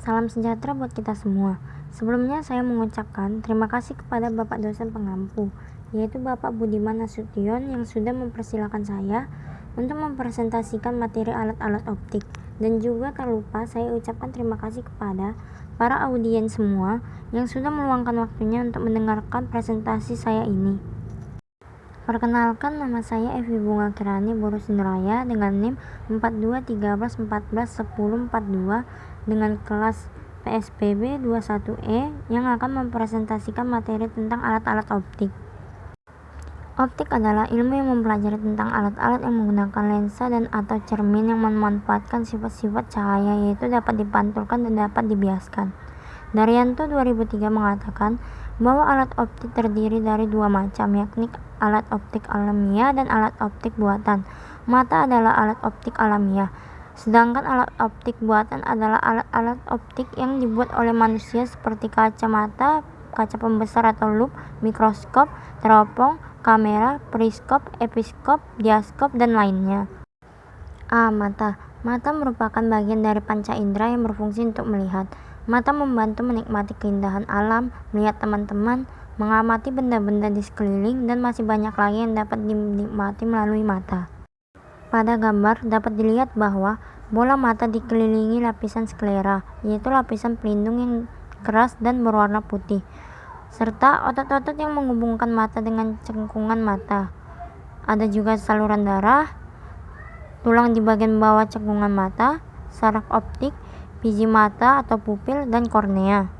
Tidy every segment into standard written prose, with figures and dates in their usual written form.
Salam sejahtera buat kita semua. Sebelumnya saya mengucapkan terima kasih kepada Bapak dosen pengampu, yaitu Bapak Budiman Nasution yang sudah mempersilahkan saya untuk mempresentasikan materi alat-alat optik. Dan juga tak lupa saya ucapkan terima kasih kepada para audiens semua yang sudah meluangkan waktunya untuk mendengarkan presentasi saya ini. Perkenalkan, nama saya Evi Bunga Kirani Boros Nuraya dengan NIM 4213141042 dengan kelas PSBB 21E yang akan mempresentasikan materi tentang alat-alat optik. Optik adalah ilmu yang mempelajari tentang alat-alat yang menggunakan lensa dan atau cermin yang memanfaatkan sifat-sifat cahaya, yaitu dapat dipantulkan dan dapat dibiaskan. Daryanto 2003 mengatakan bahwa alat optik terdiri dari dua macam, yakni alat optik alamiah dan alat optik buatan. Mata adalah alat optik alamiah, sedangkan alat optik buatan adalah alat-alat optik yang dibuat oleh manusia seperti kacamata, kaca pembesar atau loop, mikroskop, teropong, kamera, periskop, episkop, diaskop, dan lainnya. Mata. Mata merupakan bagian dari panca indera yang berfungsi untuk melihat. Mata membantu menikmati keindahan alam, melihat teman-teman, mengamati benda-benda di sekeliling, dan masih banyak lagi yang dapat dinikmati melalui mata. Pada gambar dapat dilihat bahwa bola mata dikelilingi lapisan sklera, yaitu lapisan pelindung yang keras dan berwarna putih, serta otot-otot yang menghubungkan mata dengan cengkungan mata. Ada juga saluran darah, tulang di bagian bawah cengkungan mata, saraf optik, biji mata atau pupil, dan kornea.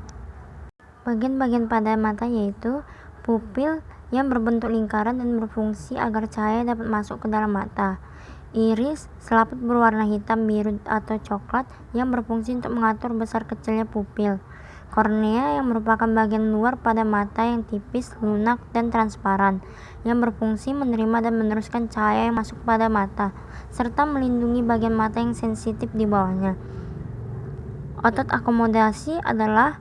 Bagian-bagian pada mata yaitu pupil yang berbentuk lingkaran dan berfungsi agar cahaya dapat masuk ke dalam mata. Iris, selaput berwarna hitam, biru, atau coklat yang berfungsi untuk mengatur besar kecilnya pupil. Kornea yang merupakan bagian luar pada mata yang tipis, lunak, dan transparan, yang berfungsi menerima dan meneruskan cahaya yang masuk pada mata, serta melindungi bagian mata yang sensitif di bawahnya. Otot akomodasi adalah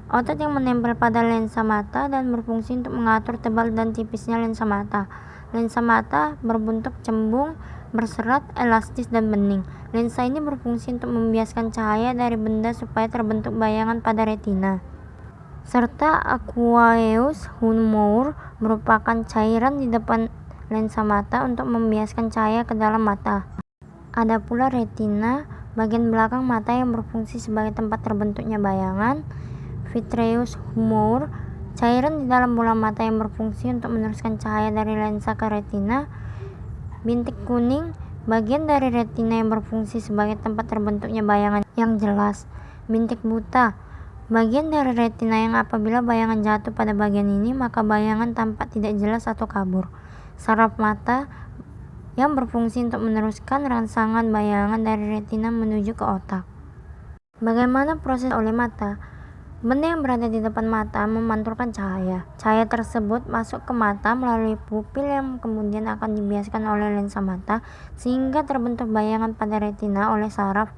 otot yang menempel pada lensa mata dan berfungsi untuk mengatur tebal dan tipisnya lensa mata. Lensa mata berbentuk cembung, berserat, elastis, dan bening. Lensa ini berfungsi untuk membiaskan cahaya dari benda supaya terbentuk bayangan pada retina. Serta aqueous humor merupakan cairan di depan lensa mata untuk membiaskan cahaya ke dalam mata. Ada pula retina, bagian belakang mata yang berfungsi sebagai tempat terbentuknya bayangan. Vitreous humor, cairan di dalam bola mata yang berfungsi untuk meneruskan cahaya dari lensa ke retina. Bintik kuning, bagian dari retina yang berfungsi sebagai tempat terbentuknya bayangan yang jelas. Bintik buta, bagian dari retina yang apabila bayangan jatuh pada bagian ini maka bayangan tampak tidak jelas atau kabur. Saraf mata yang berfungsi untuk meneruskan rangsangan bayangan dari retina menuju ke otak. Bagaimana proses oleh mata? Benda yang berada di depan mata memantulkan cahaya. Cahaya tersebut masuk ke mata melalui pupil yang kemudian akan dibiaskan oleh lensa mata sehingga terbentuk bayangan pada retina oleh saraf.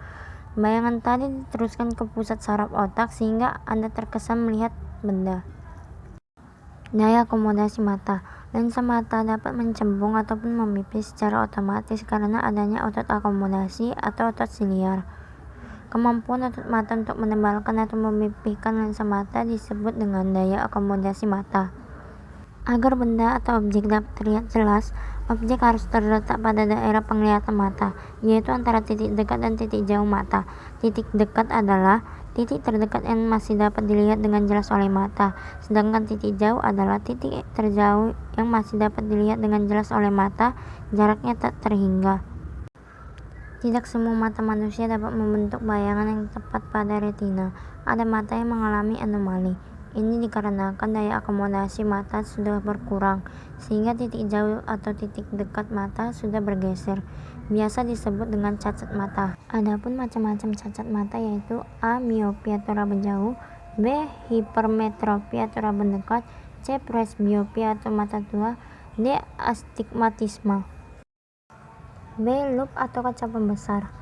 Bayangan tadi diteruskan ke pusat saraf otak sehingga Anda terkesan melihat benda. Daya akomodasi mata. Lensa mata dapat mencembung ataupun memipis secara otomatis karena adanya otot akomodasi atau otot siliar. Kemampuan otot mata untuk menebalkan atau memipihkan lensa mata disebut dengan daya akomodasi mata. Agar benda atau objek dapat terlihat jelas, objek harus terletak pada daerah penglihatan mata, yaitu antara titik dekat dan titik jauh mata. Titik dekat adalah titik terdekat yang masih dapat dilihat dengan jelas oleh mata, sedangkan titik jauh adalah titik terjauh yang masih dapat dilihat dengan jelas oleh mata, jaraknya tak terhingga. Tidak semua mata manusia dapat membentuk bayangan yang tepat pada retina. Ada mata yang mengalami anomali. Ini dikarenakan daya akomodasi mata sudah berkurang, sehingga titik jauh atau titik dekat mata sudah bergeser. Biasa disebut dengan cacat mata. Adapun macam-macam cacat mata yaitu A. Miopia atau raba jauh, B. Hipermetropia atau raba dekat, C. Presbiopia atau mata tua, D. Astigmatisme. B. Loop atau kaca pembesar.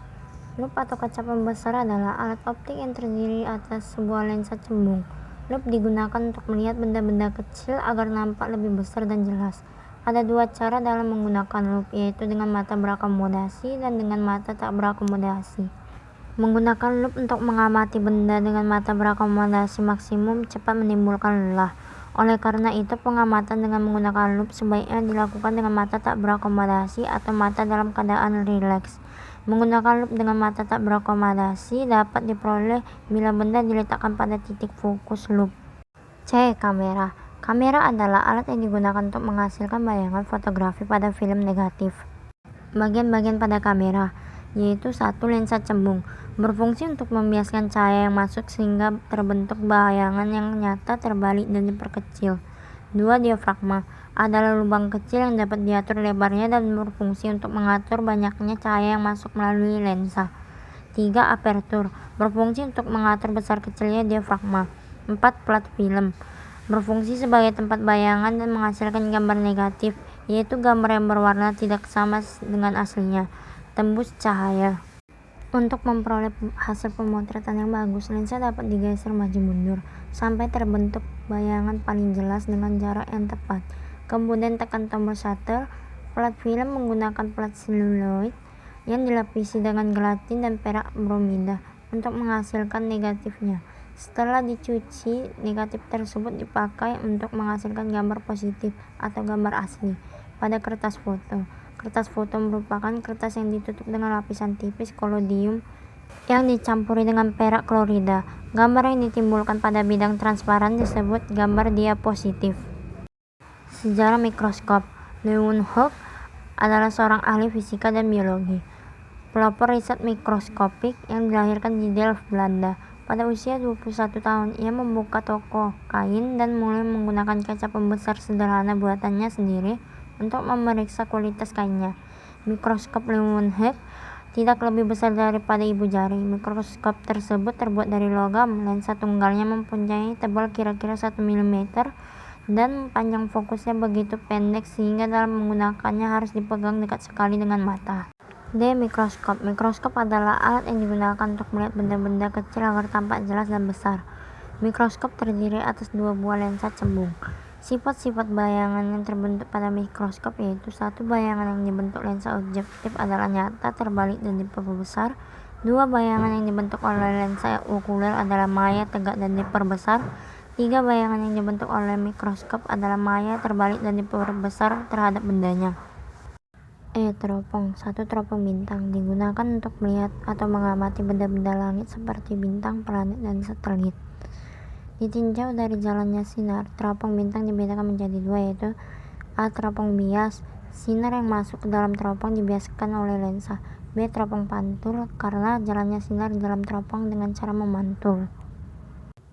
Loop atau kaca pembesar adalah alat optik yang terdiri atas sebuah lensa cembung. Loop digunakan untuk melihat benda-benda kecil agar nampak lebih besar dan jelas. Ada dua cara dalam menggunakan loop, yaitu dengan mata berakomodasi dan dengan mata tak berakomodasi. Menggunakan loop untuk mengamati benda dengan mata berakomodasi maksimum cepat menimbulkan lelah. Oleh karena itu, pengamatan dengan menggunakan loop sebaiknya dilakukan dengan mata tak berakomodasi atau mata dalam keadaan rileks. Menggunakan loop dengan mata tak berakomodasi dapat diperoleh bila benda diletakkan pada titik fokus loop. C. Kamera. Kamera adalah alat yang digunakan untuk menghasilkan bayangan fotografi pada film negatif. Bagian-bagian pada kamera yaitu 1. Lensa cembung, berfungsi untuk membiaskan cahaya yang masuk sehingga terbentuk bayangan yang nyata terbalik dan diperkecil. 2. Diafragma adalah lubang kecil yang dapat diatur lebarnya dan berfungsi untuk mengatur banyaknya cahaya yang masuk melalui lensa. 3. Apertur berfungsi untuk mengatur besar kecilnya diafragma. 4. Plat film berfungsi sebagai tempat bayangan dan menghasilkan gambar negatif, yaitu gambar yang berwarna tidak sama dengan aslinya. Tembus cahaya. Untuk memperoleh hasil pemotretan yang bagus, lensa dapat digeser maju mundur sampai terbentuk bayangan paling jelas dengan jarak yang tepat. Kemudian tekan tombol shutter. Plat film menggunakan plat seluloid yang dilapisi dengan gelatin dan perak bromida untuk menghasilkan negatifnya. Setelah dicuci, negatif tersebut dipakai untuk menghasilkan gambar positif atau gambar asli pada kertas foto. Kertas foto merupakan kertas yang ditutup dengan lapisan tipis kolodium yang dicampuri dengan perak klorida. Gambar yang ditimbulkan pada bidang transparan disebut gambar diapositif. Sejarah mikroskop. Leeuwenhoek adalah seorang ahli fisika dan biologi, pelopor riset mikroskopik yang dilahirkan di Delft, Belanda. Pada usia 21 tahun, ia membuka toko kain dan mulai menggunakan kaca pembesar sederhana buatannya sendiri untuk memeriksa kualitas kainnya. Mikroskop Leeuwenhoek tidak lebih besar daripada ibu jari. Mikroskop tersebut terbuat dari logam. Lensa tunggalnya mempunyai tebal kira-kira 1 mm dan panjang fokusnya begitu pendek sehingga dalam menggunakannya harus dipegang dekat sekali dengan mata. D. Mikroskop. Mikroskop adalah alat yang digunakan untuk melihat benda-benda kecil agar tampak jelas dan besar. Mikroskop terdiri atas 2 buah lensa cembung. Sifat-sifat bayangan yang terbentuk pada mikroskop yaitu 1. Bayangan yang dibentuk lensa objektif adalah nyata, terbalik, dan diperbesar. 2. Bayangan yang dibentuk oleh lensa okuler adalah maya, tegak, dan diperbesar. 3. Bayangan yang dibentuk oleh mikroskop adalah maya, terbalik, dan diperbesar terhadap bendanya. Teropong. 1. Teropong bintang digunakan untuk melihat atau mengamati benda-benda langit seperti bintang, planet, dan satelit. Ditinjau dari jalannya sinar. Teropong bintang dibedakan menjadi 2 yaitu A. Teropong bias, sinar yang masuk ke dalam teropong dibiaskan oleh lensa. B. Teropong pantul, karena jalannya sinar di dalam teropong dengan cara memantul.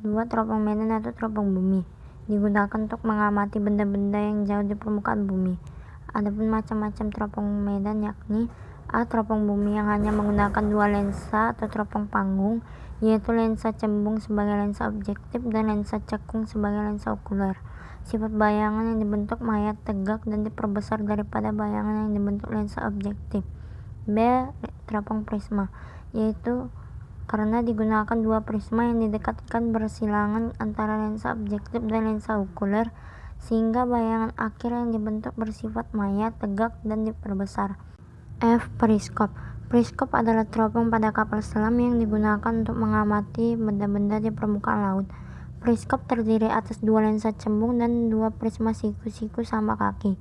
2. Teropong medan atau teropong bumi digunakan untuk mengamati benda-benda yang jauh di permukaan bumi. Adapun macam-macam teropong medan yakni A. Teropong bumi yang hanya menggunakan 2 lensa atau teropong panggung, yaitu lensa cembung sebagai lensa objektif dan lensa cekung sebagai lensa okuler. Sifat bayangan yang dibentuk maya, tegak, dan diperbesar daripada bayangan yang dibentuk lensa objektif. B. Teropong prisma, yaitu karena digunakan 2 prisma yang didekatkan bersilangan antara lensa objektif dan lensa okuler, sehingga bayangan akhir yang dibentuk bersifat maya, tegak, dan diperbesar. F. Periskop. Periskop adalah teropong pada kapal selam yang digunakan untuk mengamati benda-benda di permukaan laut. Periskop terdiri atas 2 lensa cembung dan 2 prisma siku-siku sama kaki.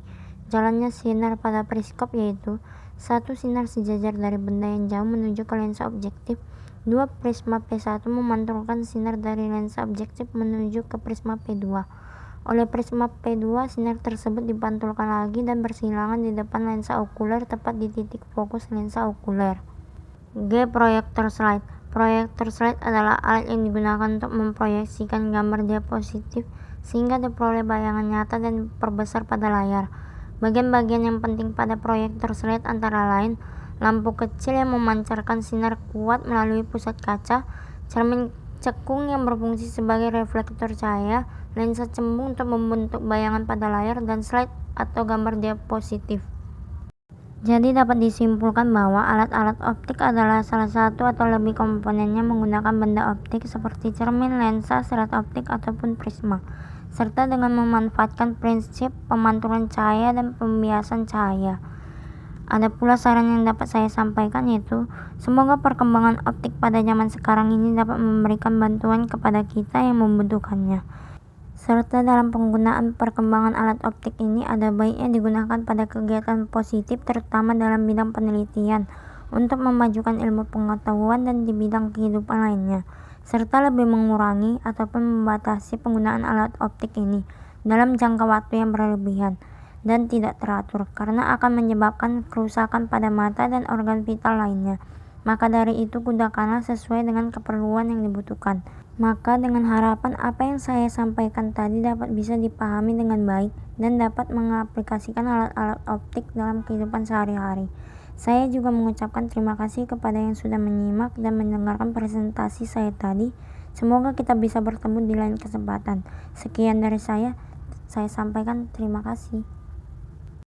Jalannya sinar pada periskop yaitu 1. Sinar sejajar dari benda yang jauh menuju ke lensa objektif. 2. Prisma P1 memantulkan sinar dari lensa objektif menuju ke prisma P2. Oleh prisma P2, sinar tersebut dipantulkan lagi dan bersilangan di depan lensa okuler tepat di titik fokus lensa okuler. G. Proyektor slide. Proyektor slide adalah alat yang digunakan untuk memproyeksikan gambar diapositif sehingga diperoleh bayangan nyata dan diperbesar pada layar. Bagian-bagian yang penting pada proyektor slide antara lain lampu kecil yang memancarkan sinar kuat melalui pusat kaca, cermin cekung yang berfungsi sebagai reflektor cahaya, lensa cembung untuk membentuk bayangan pada layar, dan slide atau gambar diapositif. Jadi dapat disimpulkan bahwa alat-alat optik adalah salah satu atau lebih komponennya menggunakan benda optik seperti cermin, lensa, serat optik, ataupun prisma, serta dengan memanfaatkan prinsip pemantulan cahaya dan pembiasan cahaya. Ada pula saran yang dapat saya sampaikan, yaitu semoga perkembangan optik pada zaman sekarang ini dapat memberikan bantuan kepada kita yang membutuhkannya. Serta dalam penggunaan perkembangan alat optik ini ada baiknya digunakan pada kegiatan positif, terutama dalam bidang penelitian untuk memajukan ilmu pengetahuan dan di bidang kehidupan lainnya, serta lebih mengurangi ataupun membatasi penggunaan alat optik ini dalam jangka waktu yang berlebihan dan tidak teratur, karena akan menyebabkan kerusakan pada mata dan organ vital lainnya. Maka dari itu gunakanlah sesuai dengan keperluan yang dibutuhkan. Maka dengan harapan apa yang saya sampaikan tadi dapat bisa dipahami dengan baik dan dapat mengaplikasikan alat-alat optik dalam kehidupan sehari-hari. Saya juga mengucapkan terima kasih kepada yang sudah menyimak dan mendengarkan presentasi saya tadi. Semoga kita bisa bertemu di lain kesempatan. Sekian dari saya sampaikan terima kasih.